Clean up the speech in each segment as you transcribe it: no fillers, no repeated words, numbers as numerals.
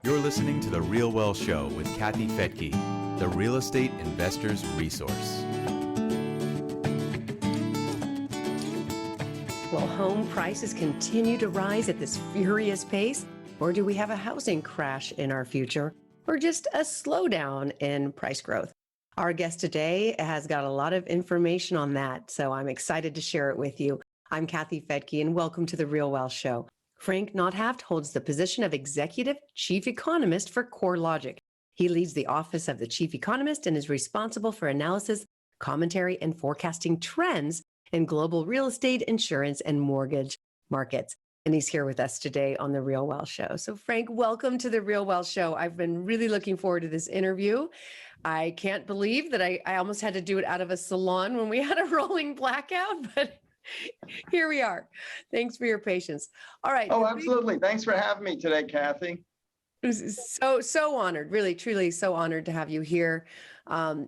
You're listening to The Real Well Show with Kathy Fedke, the real estate investor's resource. Will home prices continue to rise at this furious pace? Or do we have a housing crash in our future? Or just a slowdown in price growth? Our guest today has got a lot of information on that, so I'm excited to share it with you. I'm Kathy Fedke, and welcome to The Real Well Show. Frank Nothaft holds the position of Executive Chief Economist for CoreLogic. He leads the Office of the Chief Economist and is responsible for analysis, commentary, and forecasting trends in global real estate, insurance, and mortgage markets. And he's here with us today on The Real Well Show. So Frank, welcome to The Real Well Show. I've been really looking forward to this interview. I can't believe that I almost had to do it out of a salon when we had a rolling blackout, but here we are. Thanks for your patience. All right. Oh, absolutely. Thanks for having me today, Kathy. So honored, really, truly so honored to have you here. A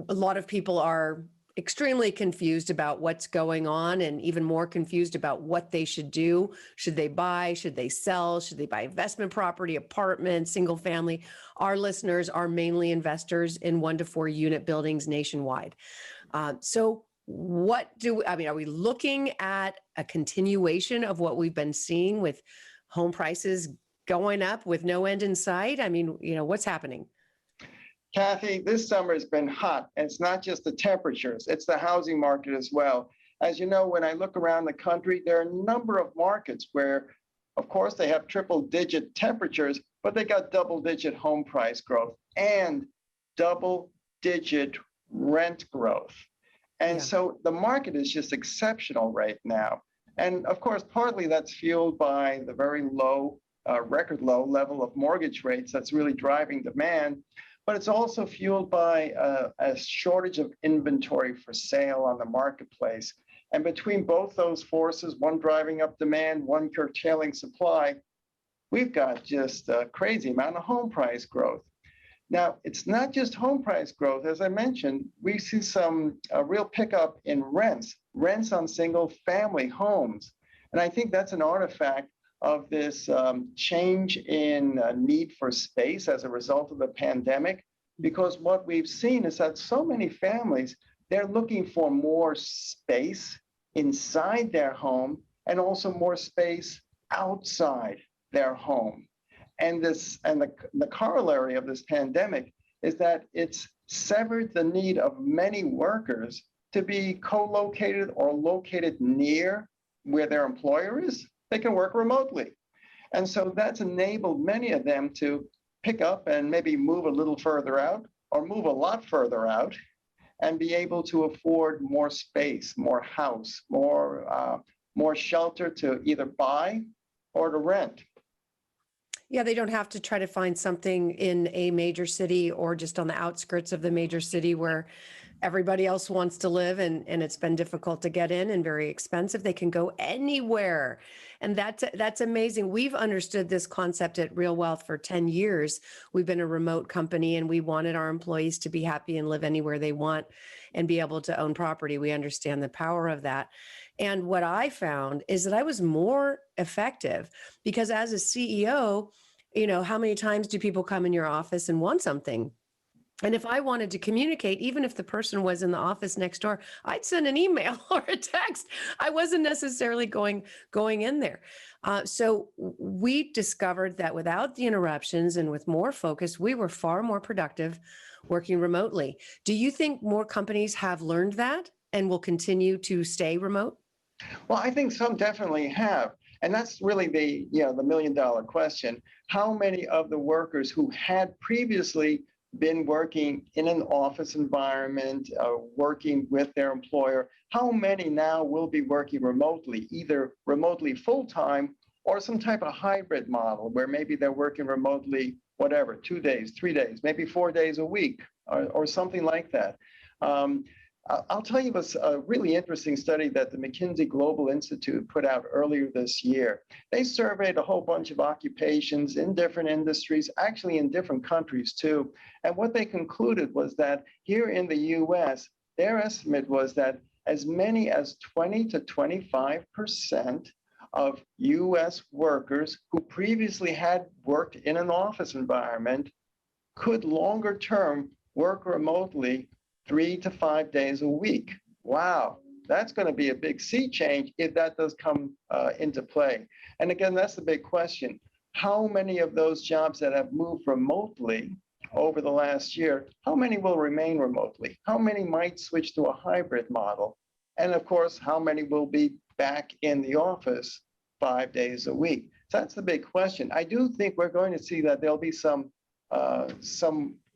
lot of people are extremely confused about what's going on and even more confused about what they should do. Should they buy? Should they sell? Should they buy investment property, apartment, single family? Our listeners are mainly investors in 1 to 4 unit buildings nationwide. Are we looking at a continuation of what we've been seeing with home prices going up with no end in sight? I mean, what's happening? Kathy, this summer has been hot. And it's not just the temperatures, it's the housing market as well. As you know, when I look around the country, there are a number of markets where, of course, they have triple-digit temperatures, but they got double-digit home price growth and double-digit rent growth. And so the market is just exceptional right now. And of course, partly that's fueled by the very low, record low level of mortgage rates that's really driving demand. But it's also fueled by a shortage of inventory for sale on the marketplace. And between both those forces, one driving up demand, one curtailing supply, we've got just a crazy amount of home price growth. Now, it's not just home price growth. As I mentioned, we see some real pickup in rents on single family homes. And I think that's an artifact of this change in need for space as a result of the pandemic, because what we've seen is that so many families, they're looking for more space inside their home and also more space outside their home. And the corollary of this pandemic is that it's severed the need of many workers to be co-located or located near where their employer is. They can work remotely. And so that's enabled many of them to pick up and maybe move a little further out or move a lot further out and be able to afford more space, more house, more shelter to either buy or to rent. Yeah, they don't have to try to find something in a major city or just on the outskirts of the major city where everybody else wants to live and it's been difficult to get in and very expensive. They can go anywhere. And that's amazing. We've understood this concept at Real Wealth for 10 years. We've been a remote company and we wanted our employees to be happy and live anywhere they want and be able to own property. We understand the power of that. And what I found is that I was more effective because as a CEO, how many times do people come in your office and want something? And if I wanted to communicate, even if the person was in the office next door, I'd send an email or a text. I wasn't necessarily going in there. So we discovered that without the interruptions and with more focus, we were far more productive working remotely. Do you think more companies have learned that and will continue to stay remote? Well, I think some definitely have. And that's really the million-dollar question. How many of the workers who had previously been working in an office environment, working with their employer, how many now will be working remotely, either remotely full-time or some type of hybrid model where maybe they're working remotely, 2 days, 3 days, maybe 4 days a week or something like that. I'll tell you a really interesting study that the McKinsey Global Institute put out earlier this year. They surveyed a whole bunch of occupations in different industries, actually in different countries too. And what they concluded was that here in the US, their estimate was that as many as 20 to 25% of U.S. workers who previously had worked in an office environment could longer term work remotely 3 to 5 days a week. Wow, that's going to be a big sea change if that does come into play. And again, that's the big question. How many of those jobs that have moved remotely over the last year, how many will remain remotely? How many might switch to a hybrid model? And of course, how many will be back in the office 5 days a week? So that's the big question. I do think we're going to see that there'll be some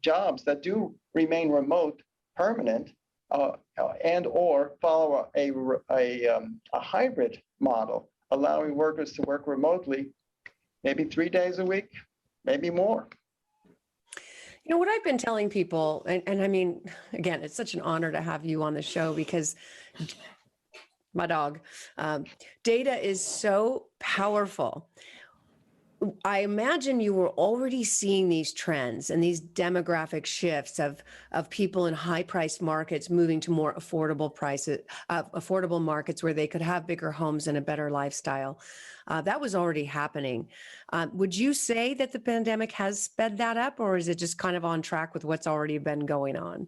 jobs that do remain remote permanent and or follow a hybrid model, allowing workers to work remotely maybe 3 days a week, maybe more. You know, what I've been telling people, and I mean, again, it's such an honor to have you on the show because my dog, data is so powerful. I imagine you were already seeing these trends and these demographic shifts of people in high-priced markets moving to more affordable prices, affordable markets where they could have bigger homes and a better lifestyle. That was already happening. Would you say that the pandemic has sped that up, or is it just kind of on track with what's already been going on?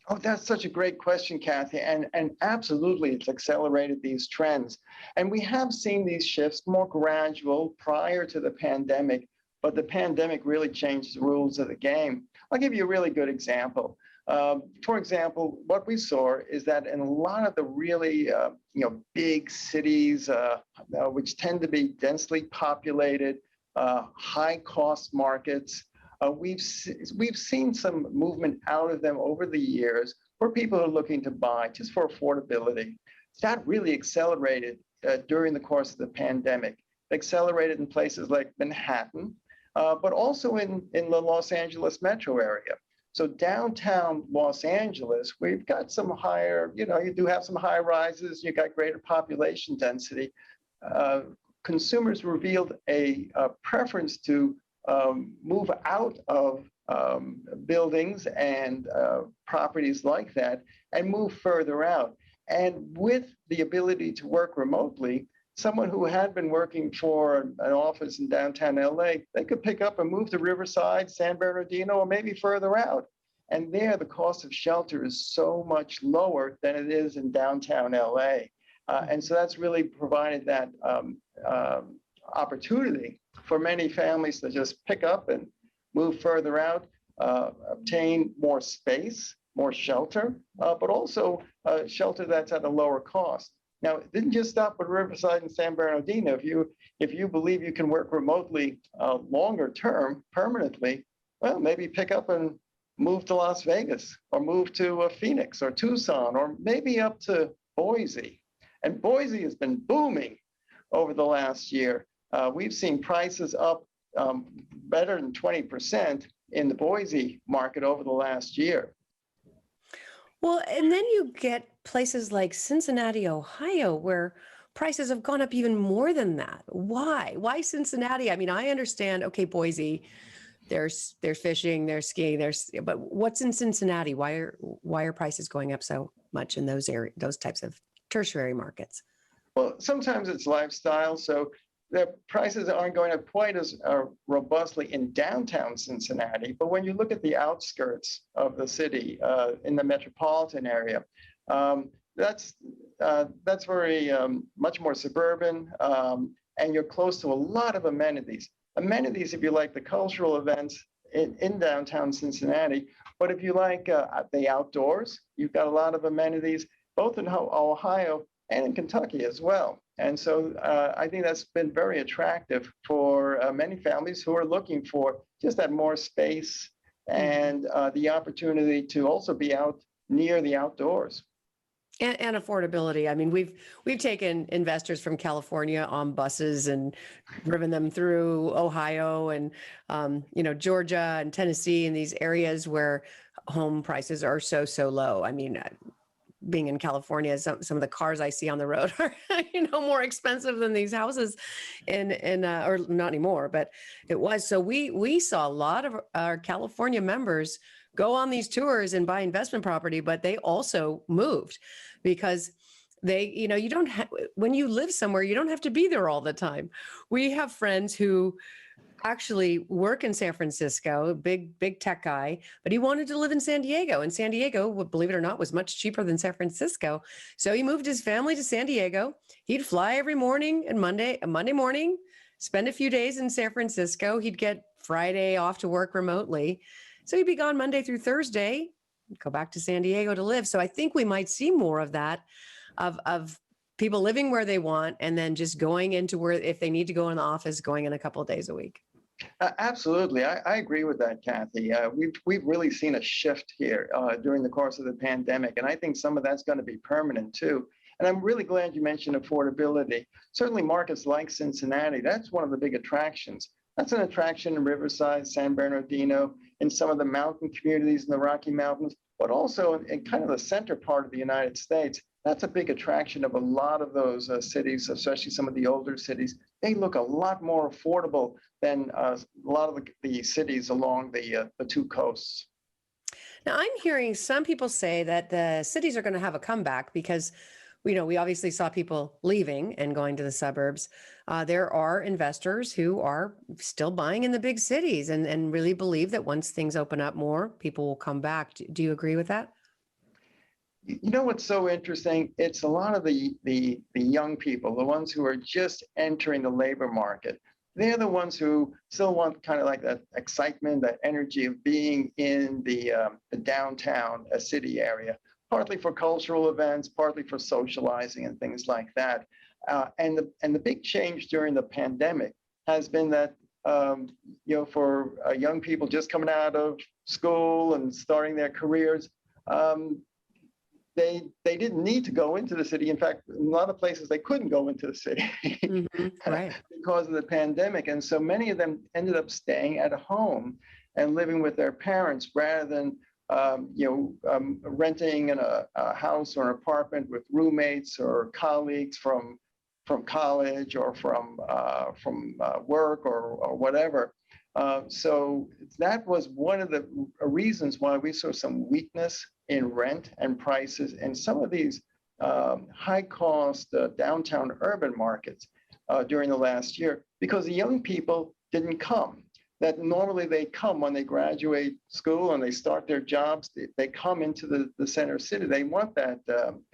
Oh, that's such a great question, Kathy. And absolutely, it's accelerated these trends. And we have seen these shifts more gradual prior to the pandemic, but the pandemic really changed the rules of the game. I'll give you a really good example. For example, what we saw is that in a lot of the really big cities, which tend to be densely populated, high-cost markets, we've seen some movement out of them over the years for people who are looking to buy just for affordability. That really accelerated during the course of the pandemic. It accelerated in places like Manhattan, but also in the Los Angeles metro area. So downtown Los Angeles, we've got some higher, you do have some high rises, you got greater population density. Consumers revealed a preference to move out of buildings and properties like that and move further out. And with the ability to work remotely, someone who had been working for an office in downtown LA, they could pick up and move to Riverside, San Bernardino, or maybe further out. And there, the cost of shelter is so much lower than it is in downtown LA. And so that's really provided that opportunity for many families to just pick up and move further out, obtain more space, more shelter, but also shelter that's at a lower cost. Now, it didn't just stop with Riverside and San Bernardino. If you believe you can work remotely longer term, permanently, well, maybe pick up and move to Las Vegas or move to Phoenix or Tucson or maybe up to Boise. And Boise has been booming over the last year. We've seen prices up better than 20% in the Boise market over the last year. Well, and then you get places like Cincinnati, Ohio, where prices have gone up even more than that. Why? Why Cincinnati? I mean, I understand, okay, Boise, there's fishing, there's skiing, but what's in Cincinnati? Why are prices going up so much in those types of tertiary markets? Well, sometimes it's lifestyle. So the prices aren't going up quite as robustly in downtown Cincinnati. But when you look at the outskirts of the city, in the metropolitan area, that's very much more suburban, and you're close to a lot of amenities. Amenities, if you like the cultural events in downtown Cincinnati, but if you like the outdoors, you've got a lot of amenities, both in Ohio and in Kentucky as well. And so I think that's been very attractive for many families who are looking for just that more space and the opportunity to also be out near the outdoors. And affordability. I mean, we've taken investors from California on buses and driven them through Ohio and Georgia and Tennessee and these areas where home prices are so low. I mean, being in California, some of the cars I see on the road are more expensive than these houses, or not anymore, but it was. So we saw a lot of our California members go on these tours and buy investment property, but they also moved because You don't have, when you live somewhere, you don't have to be there all the time. We have friends who actually work in San Francisco, big tech guy, but he wanted to live in San Diego. And San Diego, believe it or not, was much cheaper than San Francisco. So he moved his family to San Diego. He'd fly every morning and Monday morning, spend a few days in San Francisco. He'd get Friday off to work remotely. So he'd be gone Monday through Thursday, go back to San Diego to live. So I think we might see more of that, of people living where they want and then just going into where, if they need to go in the office, going in a couple of days a week. Absolutely. I agree with that, Kathy. We've really seen a shift here during the course of the pandemic, and I think some of that's going to be permanent too. And I'm really glad you mentioned affordability. Certainly markets like Cincinnati, that's one of the big attractions. That's an attraction in Riverside, San Bernardino, in some of the mountain communities in the Rocky Mountains, but also in kind of the center part of the United States. That's a big attraction of a lot of those cities, especially some of the older cities. They look a lot more affordable than a lot of the cities along the two coasts. Now, I'm hearing some people say that the cities are going to have a comeback because, we obviously saw people leaving and going to the suburbs. There are investors who are still buying in the big cities and really believe that once things open up more, people will come back. Do you agree with that? You know what's so interesting? It's a lot of the young people, the ones who are just entering the labor market. They're the ones who still want kind of like that excitement, that energy of being in the downtown city area, partly for cultural events, partly for socializing and things like that. And the big change during the pandemic has been that for young people just coming out of school and starting their careers, they didn't need to go into the city. In fact, in a lot of places they couldn't go into the city Right. because of the pandemic. And so many of them ended up staying at home and living with their parents rather than renting in a house or an apartment with roommates or colleagues from college or from work or whatever. So that was one of the reasons why we saw some weakness in rent and prices in some of these high-cost downtown urban markets during the last year, because the young people didn't come. That normally they come when they graduate school and they start their jobs. They come into the center city. They want that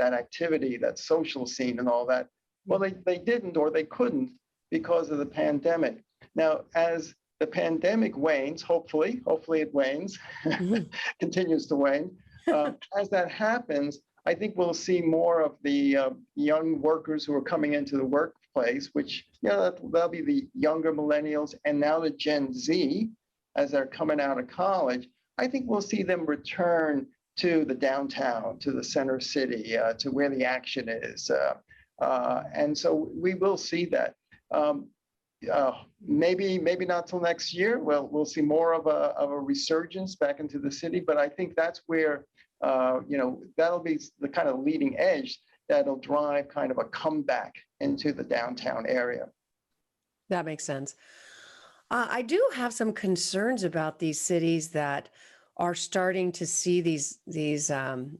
activity, that social scene, and all that. Well, they didn't, or they couldn't because of the pandemic. Now, as the pandemic wanes, hopefully it wanes, continues to wane. As that happens, I think we'll see more of the young workers who are coming into the workplace, which, that'll be the younger millennials and now the Gen Z as they're coming out of college. I think we'll see them return to the downtown, to the center city, to where the action is. And so we will see that. Maybe not till next year. Well, we'll see more of a resurgence back into the city, but I think that's where that'll be the kind of leading edge that'll drive kind of a comeback into the downtown area. That makes sense. I do have some concerns about these cities that are starting to see these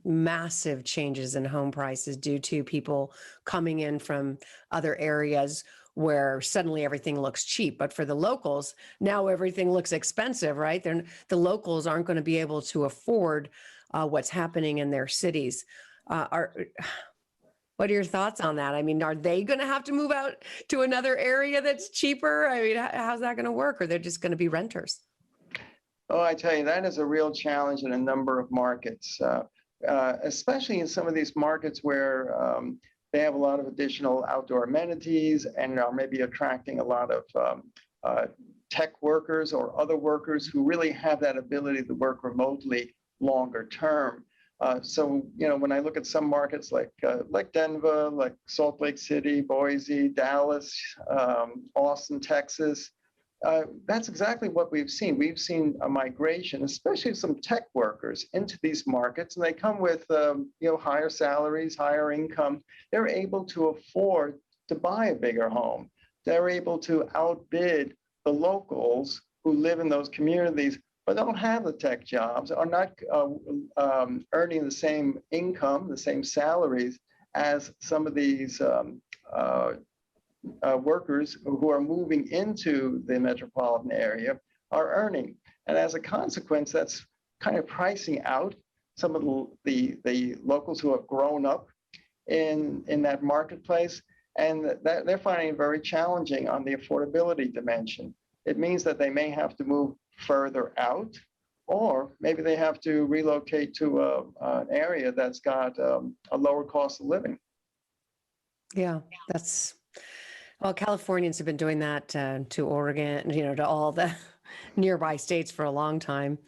massive changes in home prices due to people coming in from other areas where suddenly everything looks cheap. But for the locals, now everything looks expensive, right? The locals aren't going to be able to afford what's happening in their cities. What are your thoughts on that? I mean, are they going to have to move out to another area that's cheaper? I mean, how's that going to work? Or they're just going to be renters? Oh, I tell you, that is a real challenge in a number of markets, especially in some of these markets where they have a lot of additional outdoor amenities and are maybe attracting a lot of tech workers or other workers who really have that ability to work remotely longer term. So, when I look at some markets like Denver, like Salt Lake City, Boise, Dallas, Austin, Texas, that's exactly what we've seen. We've seen a migration, especially some tech workers, into these markets, and they come with higher salaries, higher income. They're able to afford to buy a bigger home. They're able to outbid the locals who live in those communities but don't have the tech jobs, are not earning the same income, the same salaries as some of these workers who are moving into the metropolitan area are earning. And as a consequence, that's kind of pricing out some of the locals who have grown up in that marketplace. And that they're finding it very challenging on the affordability dimension. It means that they may have to move further out, or maybe they have to relocate to an area that's got a lower cost of living. Yeah, well, Californians have been doing that to Oregon, to all the nearby states for a long time.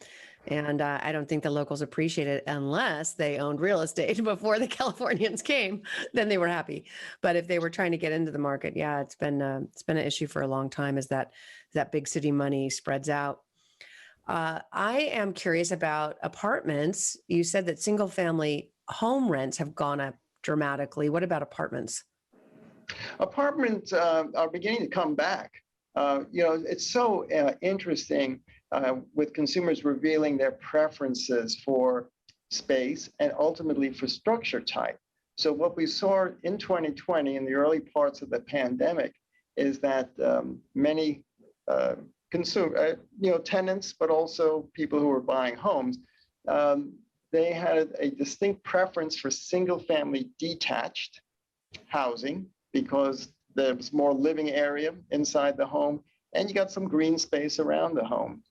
And I don't think the locals appreciate it unless they owned real estate before the Californians came. Then they were happy. But if they were trying to get into the market, yeah, it's been an issue for a long time as that big city money spreads out. I am curious about apartments. You said that single family home rents have gone up dramatically. What about apartments? Apartments are beginning to come back. It's so interesting with consumers revealing their preferences for space and ultimately for structure type. So what we saw in 2020 in the early parts of the pandemic is that many tenants, but also people who were buying homes, they had a distinct preference for single family detached housing because there was more living area inside the home and you got some green space around the home.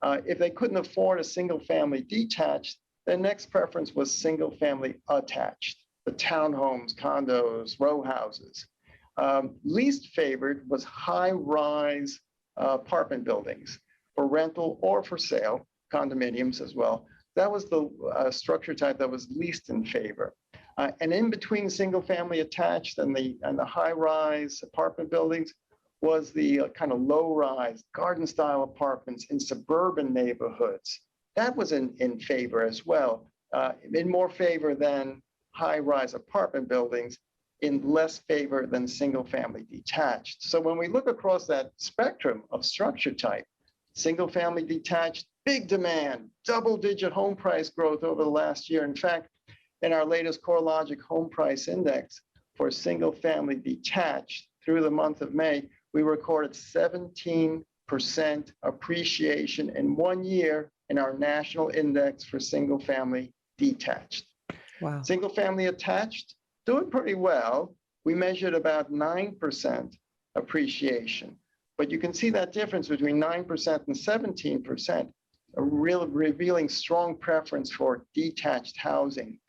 If they couldn't afford a single family detached, their next preference was single family attached, the townhomes, condos, row houses. Least favored was high rise apartment buildings for rental or for sale, condominiums as well. That was the structure type that was least in favor. And in between single family attached and the high rise apartment buildings was the kind of low rise garden style apartments in suburban neighborhoods. That was in favor as well, in more favor than high rise apartment buildings, in less favor than single family detached. So when we look across that spectrum of structure type, single family detached, big demand, double digit home price growth over the last year. In fact, in our latest CoreLogic home price index for single family detached through the month of May, we recorded 17% appreciation in 1 year in our national index for single family detached. Wow. Single family attached, doing pretty well. We measured about 9% appreciation, but you can see that difference between 9% and 17%, revealing strong preference for detached housing.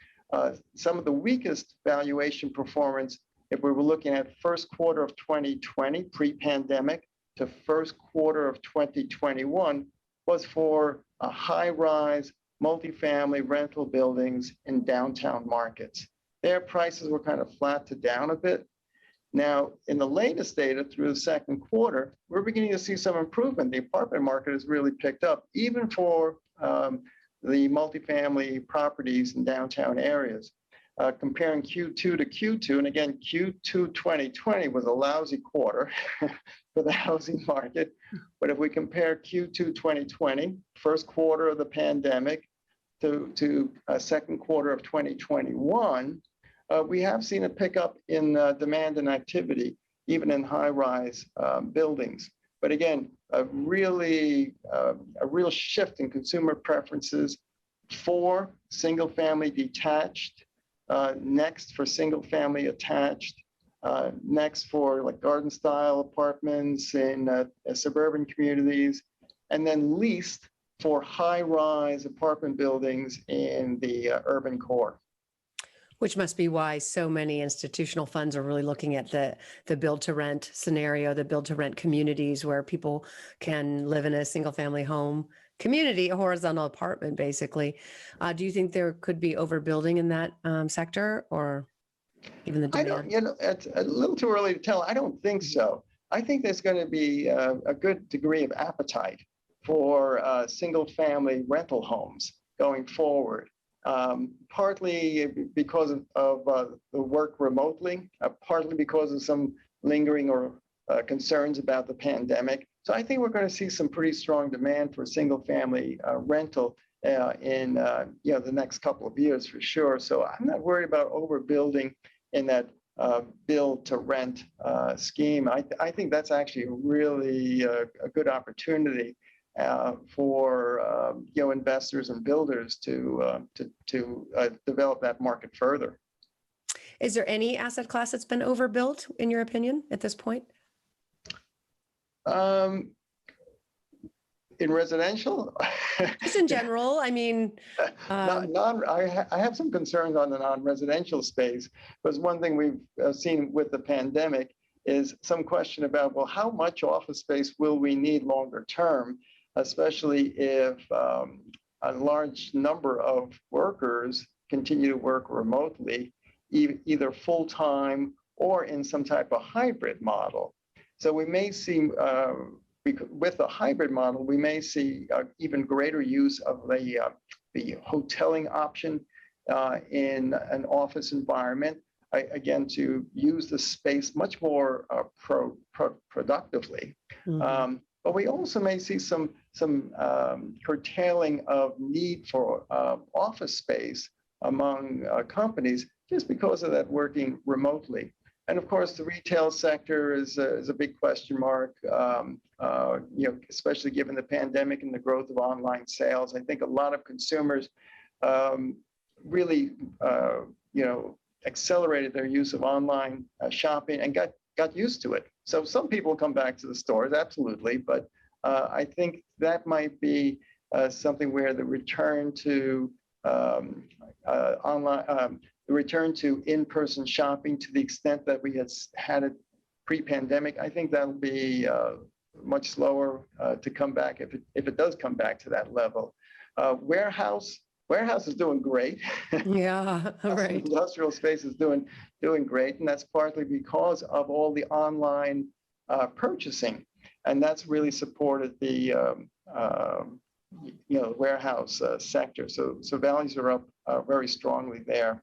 Some of the weakest valuation performance, if we were looking at first quarter of 2020, pre-pandemic, to first quarter of 2021, was for high-rise multifamily rental buildings in downtown markets. Their prices were kind of flat to down a bit. Now, in the latest data through the second quarter, we're beginning to see some improvement. The apartment market has really picked up, even for the multifamily properties in downtown areas. Comparing Q2 to Q2, and again, Q2 2020 was a lousy quarter for the housing market. But if we compare Q2 2020, first quarter of the pandemic, to second quarter of 2021, we have seen a pickup in demand and activity, even in high-rise buildings. But again, a real shift in consumer preferences for single-family detached, next for single-family attached, next for like garden-style apartments in suburban communities, and then least for high-rise apartment buildings in the urban core. Which must be why so many institutional funds are really looking at the build-to-rent scenario, the build-to-rent communities where people can live in a single-family home community, a horizontal apartment, basically. Do you think there could be overbuilding in that sector, or even the demand? It's a little too early to tell. I don't think so. I think there's going to be a good degree of appetite for single-family rental homes going forward. Partly because of the work remotely, partly because of some lingering or concerns about the pandemic. So I think we're going to see some pretty strong demand for single-family rental in the next couple of years for sure. So I'm not worried about overbuilding in that build to rent scheme. I think that's actually really a good opportunity for investors and builders to develop that market further. Is there any asset class that's been overbuilt, in your opinion, at this point? In residential? Just in general, I mean. I have some concerns on the non-residential space, because one thing we've seen with the pandemic is some question about, well, how much office space will we need longer term, especially if a large number of workers continue to work remotely, either full-time or in some type of hybrid model. So we may see, with the hybrid model, we may see even greater use of the hoteling option in an office environment, again, to use the space much more productively. Mm-hmm. But we also may see some curtailing of need for office space among companies just because of that working remotely. And of course, the retail sector is a big question mark, especially given the pandemic and the growth of online sales. I think a lot of consumers really, accelerated their use of online shopping and got used to it. So some people come back to the stores, absolutely, but I think that might be something where the return to online. The return to in-person shopping, to the extent that we had it pre-pandemic, I think that'll be much slower to come back if it does come back to that level. Warehouse is doing great. Yeah, right. Industrial space is doing great, and that's partly because of all the online purchasing, and that's really supported the warehouse sector. So values are up very strongly there.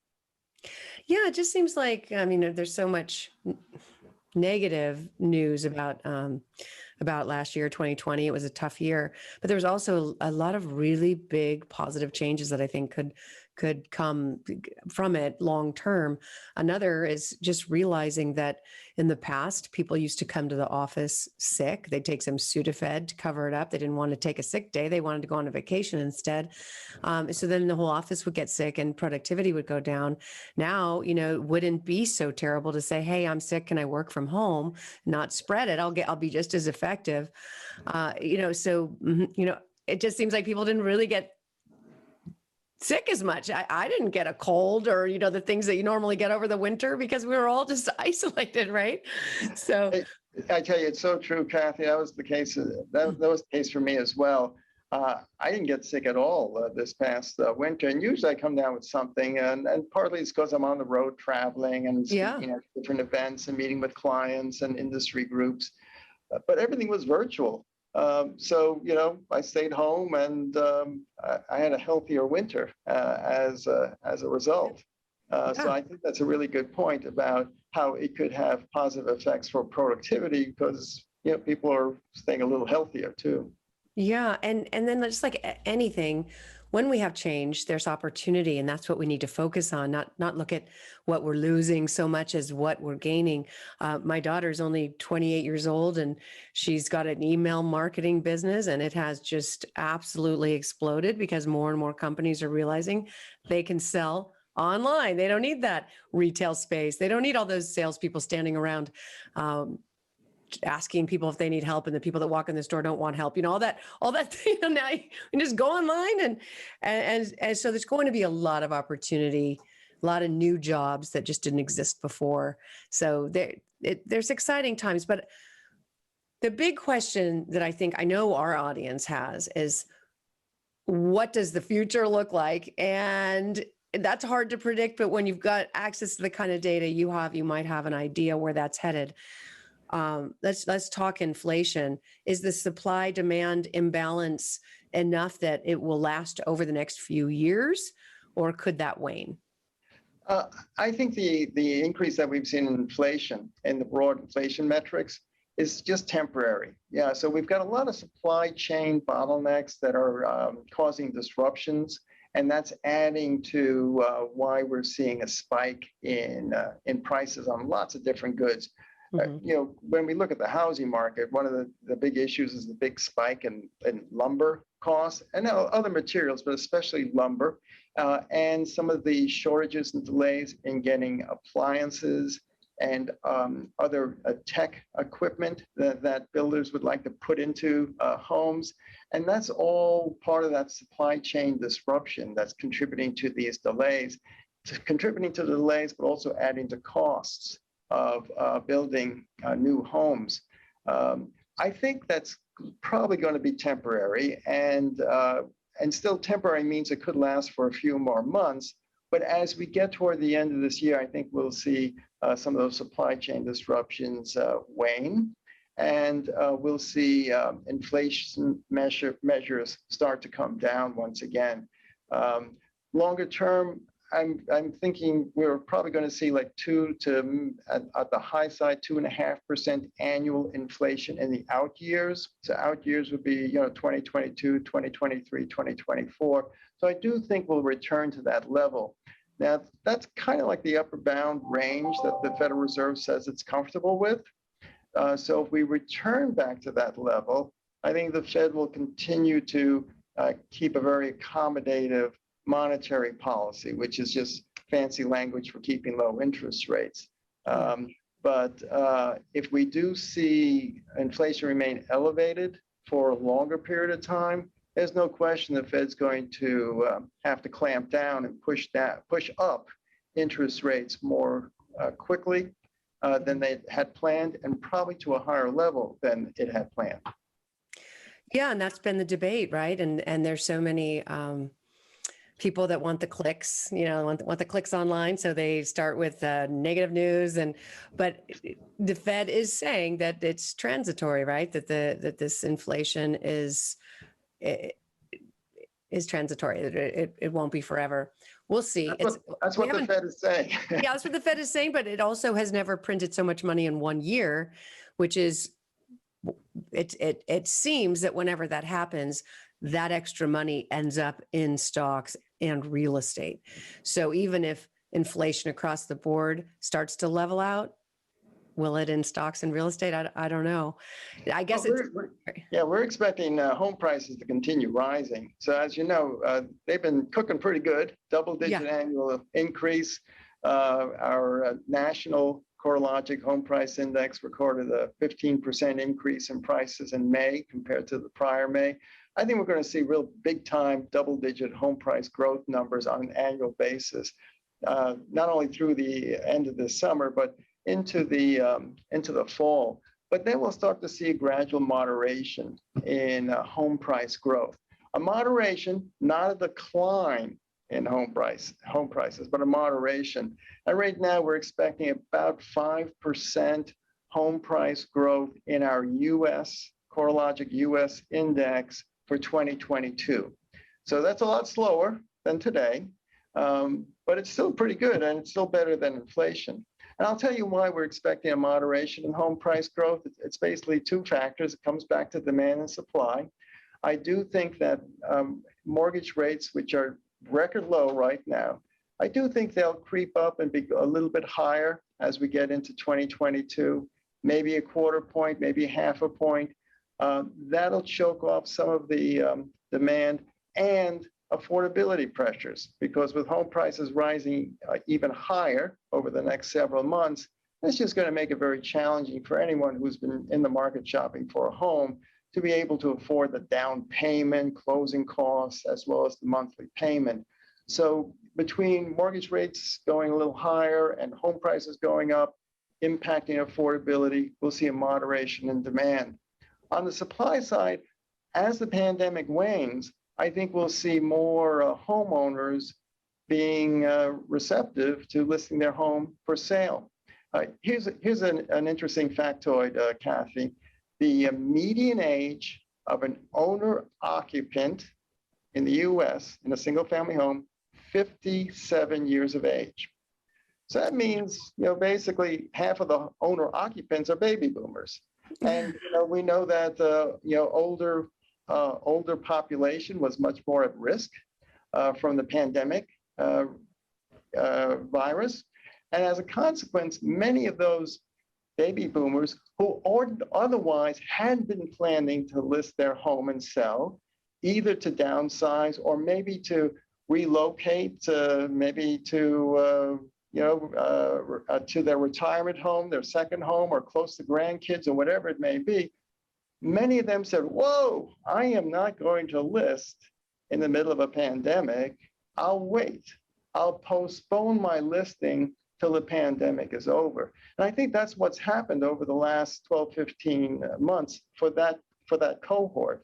Yeah, it just seems like, I mean, there's so much negative news about last year, 2020. It was a tough year, but there was also a lot of really big positive changes that I think could come from it long term. Another is just realizing that in the past, people used to come to the office sick. They'd take some Sudafed to cover it up. They didn't want to take a sick day. They wanted to go on a vacation instead. So then the whole office would get sick and productivity would go down. Now, it wouldn't be so terrible to say, hey, I'm sick. Can I work from home? Not spread it. I'll be just as effective. It just seems like people didn't really get sick as much. I didn't get a cold or, the things that you normally get over the winter because we were all just isolated, right? So I tell you, it's so true, Kathy. That was the case. That was the case for me as well. I didn't get sick at all this past winter. And usually I come down with something, and partly it's because I'm on the road traveling and speaking at different events and meeting with clients and industry groups. But everything was virtual. So, I stayed home, and I had a healthier winter as a result. So I think that's a really good point about how it could have positive effects for productivity, because people are staying a little healthier too. Yeah, and then just like anything, when we have change, there's opportunity, and that's what we need to focus on, not look at what we're losing so much as what we're gaining. My daughter's only 28 years old, and she's got an email marketing business, and it has just absolutely exploded because more and more companies are realizing they can sell online. They don't need that retail space. They don't need all those salespeople standing around asking people if they need help, and the people that walk in the store don't want help, all that now you can just go online and so there's going to be a lot of opportunity, a lot of new jobs that just didn't exist before. So there's exciting times, but the big question that I know our audience has is, what does the future look like? And that's hard to predict, but when you've got access to the kind of data you have, you might have an idea where that's headed. Let's talk inflation. Is the supply-demand imbalance enough that it will last over the next few years, or could that wane? I think the increase that we've seen in inflation and the broad inflation metrics is just temporary. Yeah, so we've got a lot of supply chain bottlenecks that are causing disruptions, And that's adding to why we're seeing a spike in prices on lots of different goods. When we look at the housing market, one of the big issues is the big spike in lumber costs and other materials, but especially lumber, and some of the shortages and delays in getting appliances and other tech equipment that builders would like to put into homes. And that's all part of that supply chain disruption that's contributing to these delays, but also adding to costs of building new homes. I think that's probably going to be temporary, and still temporary means it could last for a few more months. But as we get toward the end of this year, I think we'll see some of those supply chain disruptions wane, and we'll see inflation measures start to come down once again. Longer term, I'm thinking we're probably going to see like at the high side, 2.5% annual inflation in the out years. So out years would be 2022, 2023, 2024. So I do think we'll return to that level. Now, that's kind of like the upper bound range that the Federal Reserve says it's comfortable with. So if we return back to that level, I think the Fed will continue to keep a very accommodative monetary policy, which is just fancy language for keeping low interest rates. But if we do see inflation remain elevated for a longer period of time, there's no question the Fed's going to have to clamp down and push up interest rates more quickly than they had planned, and probably to a higher level than it had planned. Yeah, and that's been the debate, right? And there's so many people that want the clicks, want the clicks online. So they start with negative news, but the Fed is saying that it's transitory, right? That this inflation is transitory. It won't be forever. We'll see. That's what the Fed is saying. Yeah, that's what the Fed is saying, but it also has never printed so much money in 1 year, which is, it seems that whenever that happens, that extra money ends up in stocks and real estate. So even if inflation across the board starts to level out, will it in stocks and real estate? I don't know. I guess we're expecting home prices to continue rising. So as you know, they've been cooking pretty good, double-digit annual increase. Our national CoreLogic home price index recorded a 15% increase in prices in May compared to the prior May. I think we're going to see real big-time double-digit home price growth numbers on an annual basis, not only through the end of this summer, but into the fall. But then we'll start to see a gradual moderation in home price growth. A moderation, not a decline in home prices, but a moderation. And right now we're expecting about 5% home price growth in our U.S. CoreLogic U.S. index for 2022. So that's a lot slower than today, but it's still pretty good, and it's still better than inflation. And I'll tell you why we're expecting a moderation in home price growth. It's basically two factors. It comes back to demand and supply. I do think that mortgage rates, which are record low right now, I do think they'll creep up and be a little bit higher as we get into 2022, maybe a quarter point, maybe half a point. That'll choke off some of the demand and affordability pressures, because with home prices rising even higher over the next several months, it's just going to make it very challenging for anyone who's been in the market shopping for a home to be able to afford the down payment, closing costs, as well as the monthly payment. So between mortgage rates going a little higher and home prices going up, impacting affordability, we'll see a moderation in demand. On the supply side, as the pandemic wanes, I think we'll see more homeowners being receptive to listing their home for sale. Here's an interesting factoid, Kathy. The median age of an owner-occupant in the U.S. in a single-family home, 57 years of age. So that means, basically half of the owner-occupants are baby boomers. And we know that older population was much more at risk from the pandemic virus. And as a consequence, many of those baby boomers who otherwise had been planning to list their home and sell, either to downsize or maybe to relocate, maybe to to their retirement home, their second home, or close to grandkids, or whatever it may be. Many of them said, "Whoa, I am not going to list in the middle of a pandemic. I'll wait. I'll postpone my listing till the pandemic is over." And I think that's what's happened over the last 12, 15 months for that cohort.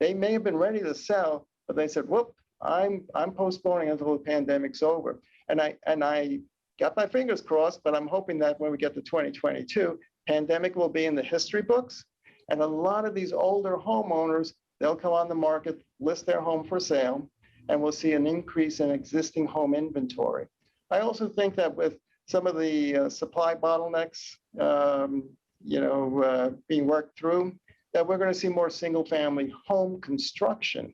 They may have been ready to sell, but they said, "Whoop, I'm postponing until the pandemic's over." And I got my fingers crossed, but I'm hoping that when we get to 2022, pandemic will be in the history books. And a lot of these older homeowners, they'll come on the market, list their home for sale, and we'll see an increase in existing home inventory. I also think that with some of the supply bottlenecks, being worked through, that we're going to see more single-family home construction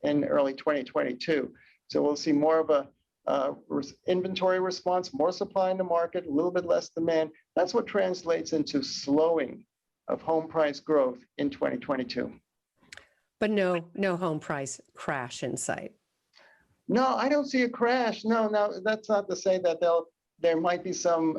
in early 2022. So we'll see more of a inventory response, more supply in the market, a little bit less demand. That's what translates into slowing of home price growth in 2022. But no home price crash in sight. No, I don't see a crash. No, that's not to say that there might be some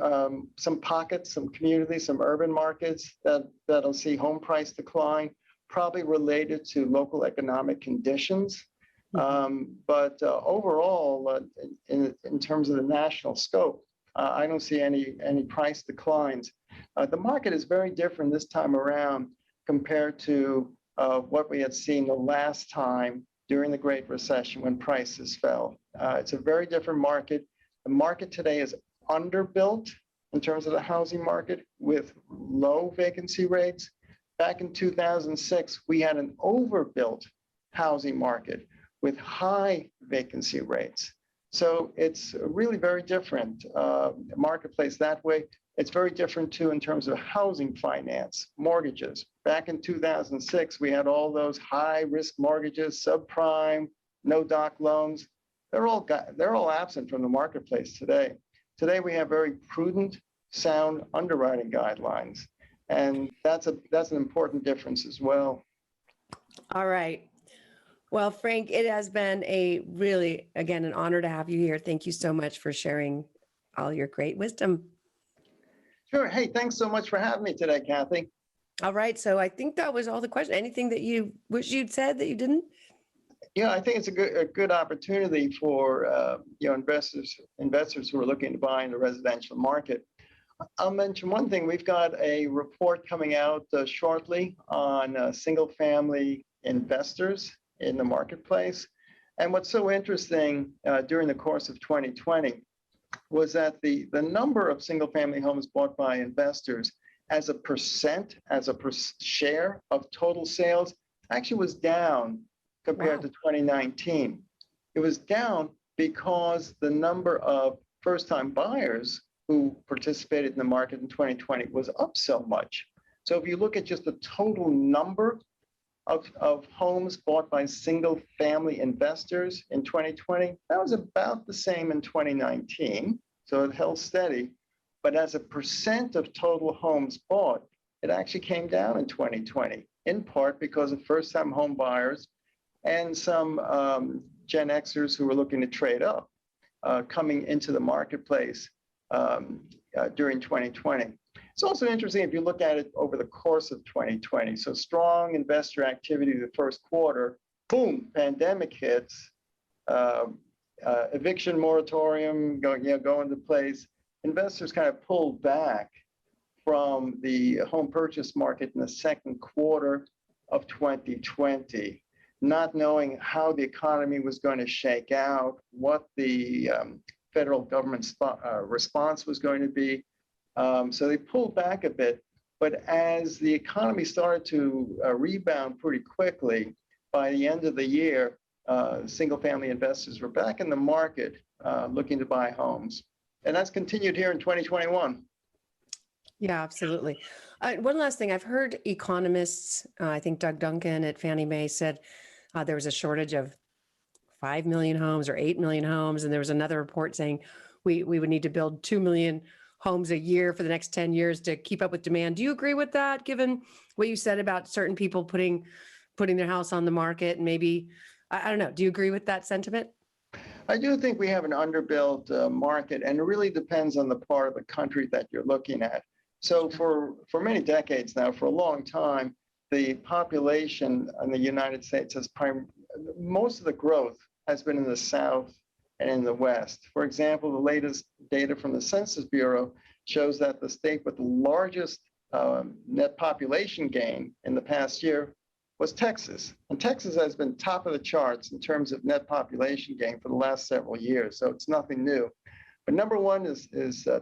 pockets, some communities, some urban markets that'll see home price decline, probably related to local economic conditions. But overall, in terms of the national scope, I don't see any price declines. The market is very different this time around compared to what we had seen the last time during the Great Recession when prices fell. It's a very different market. The market today is underbuilt in terms of the housing market with low vacancy rates. Back in 2006, we had an overbuilt housing market with high vacancy rates. So it's really very different marketplace that way. It's very different too in terms of housing finance, mortgages. Back in 2006, we had all those high risk mortgages, subprime, no doc loans. They're all absent from the marketplace today. Today we have very prudent, sound underwriting guidelines, and that's an important difference as well. All right. Well, Frank, it has been an honor to have you here. Thank you so much for sharing all your great wisdom. Sure. Hey, thanks so much for having me today, Kathy. All right. So I think that was all the questions. Anything that you wish you'd said that you didn't? Yeah, I think it's a good opportunity for investors who are looking to buy in the residential market. I'll mention one thing. We've got a report coming out shortly on single-family investors in the marketplace. And what's so interesting during the course of 2020 was that the number of single-family homes bought by investors as a share of total sales actually was down compared to 2019. It was down because the number of first-time buyers who participated in the market in 2020 was up so much. So if you look at just the total number of homes bought by single-family investors in 2020, that was about the same in 2019. So it held steady. But as a percent of total homes bought, it actually came down in 2020, in part because of first-time home buyers and some Gen Xers who were looking to trade up coming into the marketplace during 2020. It's also interesting if you look at it over the course of 2020. So strong investor activity the first quarter, boom, pandemic hits, eviction moratorium going into place. Investors kind of pulled back from the home purchase market in the second quarter of 2020, not knowing how the economy was going to shake out, what the federal government response was going to be. So they pulled back a bit, but as the economy started to rebound pretty quickly, by the end of the year, single-family investors were back in the market looking to buy homes. And that's continued here in 2021. Yeah, absolutely. One last thing, I've heard economists, I think Doug Duncan at Fannie Mae said there was a shortage of 5 million homes or 8 million homes. And there was another report saying we would need to build 2 million homes a year for the next 10 years to keep up with demand. Do you agree with that, given what you said about certain people putting their house on the market? And maybe, I don't know, do you agree with that sentiment? I do think we have an underbuilt market, and it really depends on the part of the country that you're looking at. So for many decades now, for a long time, the population in the United States most of the growth has been in the South and in the West. For example, the latest data from the Census Bureau shows that the state with the largest net population gain in the past year was Texas. And Texas has been top of the charts in terms of net population gain for the last several years, so it's nothing new. But number one is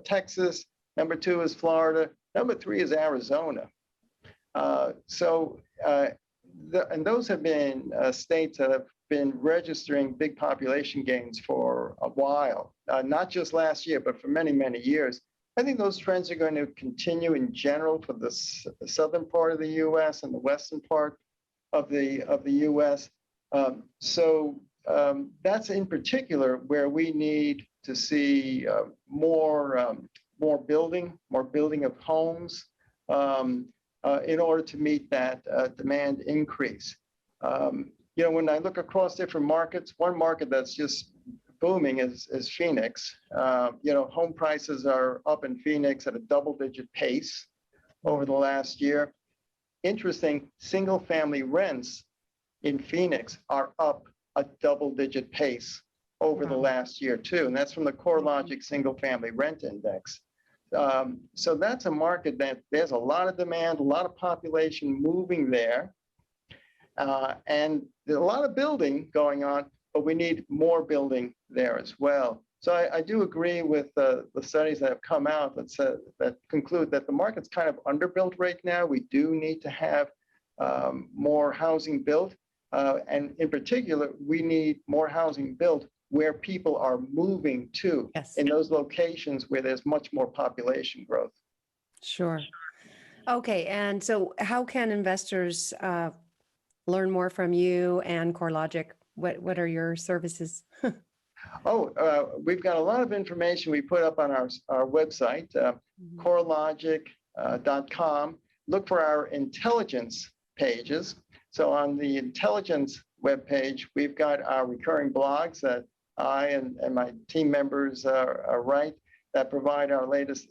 Texas, number two is Florida, number three is Arizona. And those have been states that have been registering big population gains for a while, not just last year, but for many, many years. I think those trends are going to continue in general for the southern part of the U.S. and the western part of the U.S. That's in particular where we need to see more building of homes in order to meet that demand increase. When I look across different markets, one market that's just booming is Phoenix. Home prices are up in Phoenix at a double-digit pace over the last year. Interesting, single-family rents in Phoenix are up a double-digit pace over the last year too, and that's from the CoreLogic's single-family rent index. So that's a market that there's a lot of demand, a lot of population moving there, and there's a lot of building going on, but we need more building there as well. So I do agree with the studies that have come out that conclude that the market's kind of underbuilt right now. We do need to have more housing built, and in particular, we need more housing built where people are moving to, in those locations where there's much more population growth. Sure. Okay, and so how can investors learn more from you and CoreLogic? What are your services? We've got a lot of information we put up on our website, CoreLogic.com. Look for our intelligence pages. So on the intelligence webpage, we've got our recurring blogs that I and my team members write that provide our latest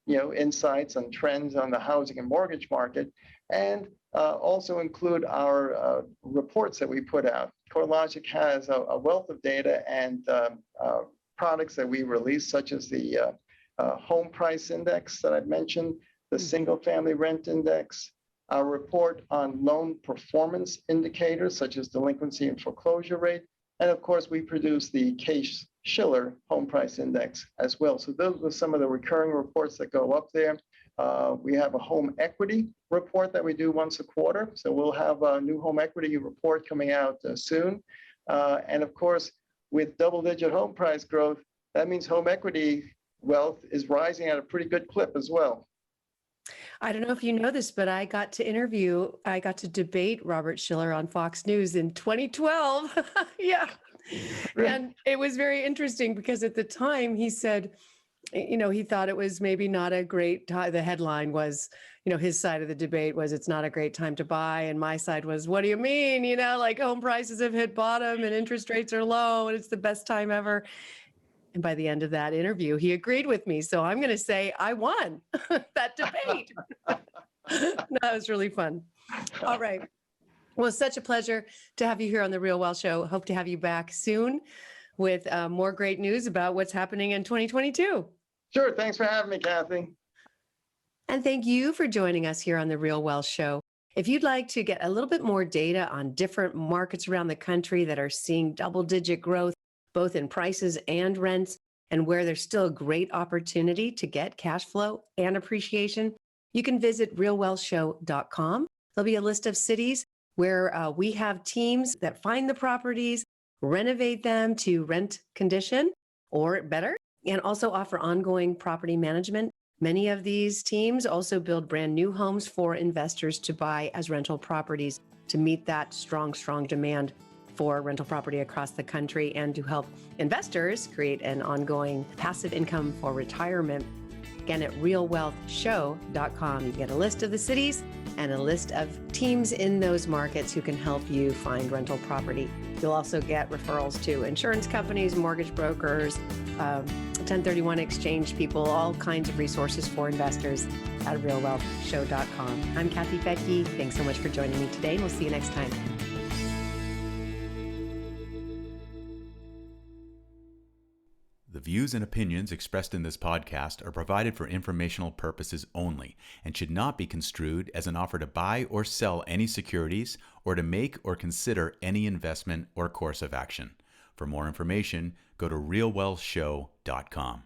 insights and trends on the housing and mortgage market, and also include our reports that we put out. CoreLogic has a wealth of data and products that we release, such as the home price index that I've mentioned, the single-family rent index, our report on loan performance indicators, such as delinquency and foreclosure rate, and of course, we produce the Case-Shiller home price index as well. So those are some of the recurring reports that go up there. We have a home equity report that we do once a quarter. So we'll have a new home equity report coming out soon. And of course, with double-digit home price growth, that means home equity wealth is rising at a pretty good clip as well. I don't know if you know this, but I got to debate Robert Shiller on Fox News in 2012. Yeah. Really? And it was very interesting because at the time he said, he thought it was maybe not a great time. The headline was, his side of the debate was, it's not a great time to buy. And my side was, what do you mean? Like home prices have hit bottom and interest rates are low and it's the best time ever. And by the end of that interview, he agreed with me. So I'm going to say I won that debate. That was really fun. All right. Well, it's such a pleasure to have you here on The Real Wealth Show. Hope to have you back soon with more great news about what's happening in 2022. Sure. Thanks for having me, Kathy. And thank you for joining us here on The Real Wealth Show. If you'd like to get a little bit more data on different markets around the country that are seeing double-digit growth, both in prices and rents, and where there's still a great opportunity to get cash flow and appreciation, you can visit realwealthshow.com. There'll be a list of cities where we have teams that find the properties, renovate them to rent condition or better, and also offer ongoing property management. Many of these teams also build brand new homes for investors to buy as rental properties to meet that strong demand for rental property across the country and to help investors create an ongoing passive income for retirement. Again, at realwealthshow.com, you get a list of the cities and a list of teams in those markets who can help you find rental property. You'll also get referrals to insurance companies, mortgage brokers, 1031 exchange people, all kinds of resources for investors at realwealthshow.com. I'm Kathy Fettke. Thanks so much for joining me today, and we'll see you next time. The views and opinions expressed in this podcast are provided for informational purposes only and should not be construed as an offer to buy or sell any securities or to make or consider any investment or course of action. For more information, go to realwealthshow.com.